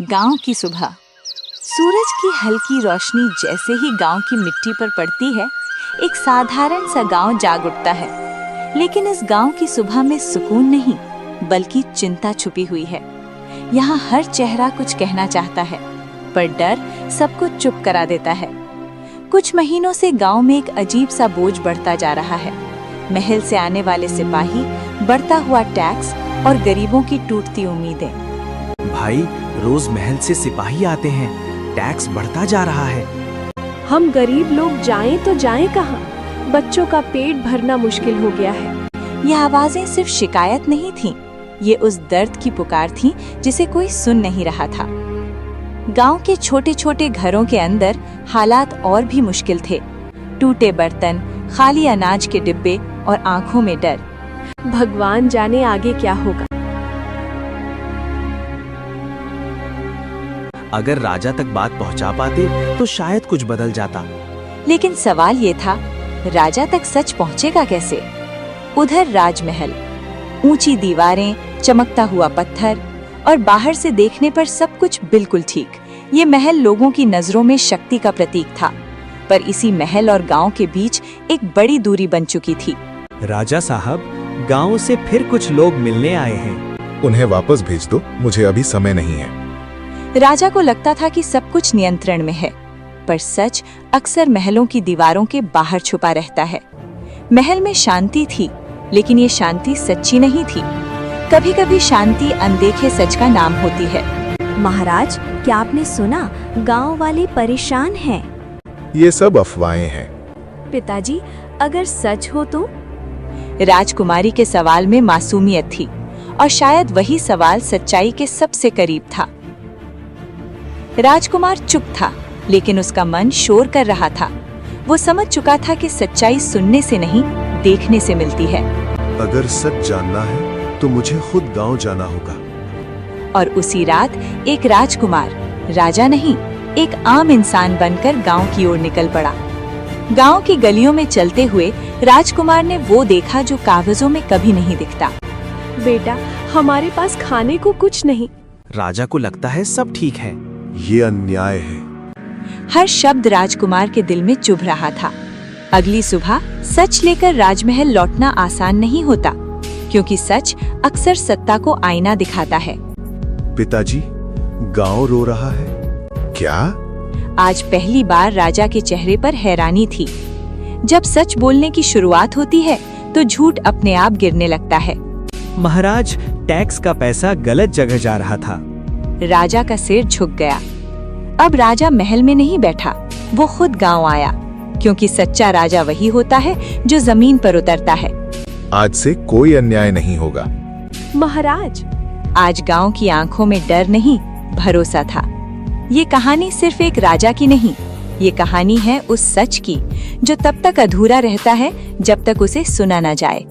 गांव की सुबह। सूरज की हल्की रोशनी जैसे ही गांव की मिट्टी पर पड़ती है, एक साधारण सा गांव जाग उठता है। लेकिन इस गांव की सुबह में सुकून नहीं, बल्कि चिंता छुपी हुई है। यहाँ हर चेहरा कुछ कहना चाहता है, पर डर सबको चुप करा देता है। कुछ महीनों से गांव में एक अजीब सा बोझ बढ़ता जा रहा है। महल से आने वाले सिपाही, बढ़ता हुआ टैक्स और गरीबों की टूटती उम्मीदें। भाई, रोज महल से सिपाही आते हैं, टैक्स बढ़ता जा रहा है। हम गरीब लोग जाएं तो जाएं कहाँ? बच्चों का पेट भरना मुश्किल हो गया है। ये आवाजें सिर्फ शिकायत नहीं थीं, ये उस दर्द की पुकार थी जिसे कोई सुन नहीं रहा था। गांव के छोटे छोटे घरों के अंदर हालात और भी मुश्किल थे। टूटे बर्तन, खाली अनाज के डिब्बे और आंखों में डर। भगवान जाने आगे क्या होगा। अगर राजा तक बात पहुंचा पाते तो शायद कुछ बदल जाता। लेकिन सवाल ये था, राजा तक सच पहुंचेगा कैसे? उधर राजमहल, ऊंची दीवारें, चमकता हुआ पत्थर और बाहर से देखने पर सब कुछ बिल्कुल ठीक। ये महल लोगों की नजरों में शक्ति का प्रतीक था, पर इसी महल और गांव के बीच एक बड़ी दूरी बन चुकी थी। राजा साहब, गांव से फिर कुछ लोग मिलने आए हैं। उन्हें वापस भेज दो, मुझे अभी समय नहीं है। राजा को लगता था कि सब कुछ नियंत्रण में है, पर सच अक्सर महलों की दीवारों के बाहर छुपा रहता है। महल में शांति थी, लेकिन ये शांति सच्ची नहीं थी। कभी कभी शांति अनदेखे सच का नाम होती है। महाराज, क्या आपने सुना? गांव वाले परेशान हैं। ये सब अफवाहें हैं। पिताजी, अगर सच हो तो? राजकुमारी के सवाल में मासूमियत थी, और शायद वही सवाल सच्चाई के सबसे करीब था। राजकुमार चुप था, लेकिन उसका मन शोर कर रहा था। वो समझ चुका था कि सच्चाई सुनने से नहीं, देखने से मिलती है। अगर सच जानना है तो मुझे खुद गांव जाना होगा। और उसी रात एक राजकुमार, राजा नहीं, एक आम इंसान बनकर गांव की ओर निकल पड़ा। गांव की गलियों में चलते हुए राजकुमार ने वो देखा जो कागजों में कभी नहीं दिखता। बेटा, हमारे पास खाने को कुछ नहीं। राजा को लगता है सब ठीक है। ये अन्याय है। हर शब्द राजकुमार के दिल में चुभ रहा था। अगली सुबह सच लेकर राजमहल लौटना आसान नहीं होता, क्योंकि सच अक्सर सत्ता को आईना दिखाता है। पिताजी, गांव रो रहा है। क्या? आज पहली बार राजा के चेहरे पर हैरानी थी। जब सच बोलने की शुरुआत होती है तो झूठ अपने आप गिरने लगता है। महाराज, टैक्स का पैसा गलत जगह जा रहा था। राजा का सिर झुक गया। अब राजा महल में नहीं बैठा, वो खुद गांव आया, क्योंकि सच्चा राजा वही होता है जो जमीन पर उतरता है। आज से कोई अन्याय नहीं होगा। महाराज, आज गांव की आंखों में डर नहीं, भरोसा था। ये कहानी सिर्फ एक राजा की नहीं, ये कहानी है उस सच की जो तब तक अधूरा रहता है जब तक उसे सुना न जाए।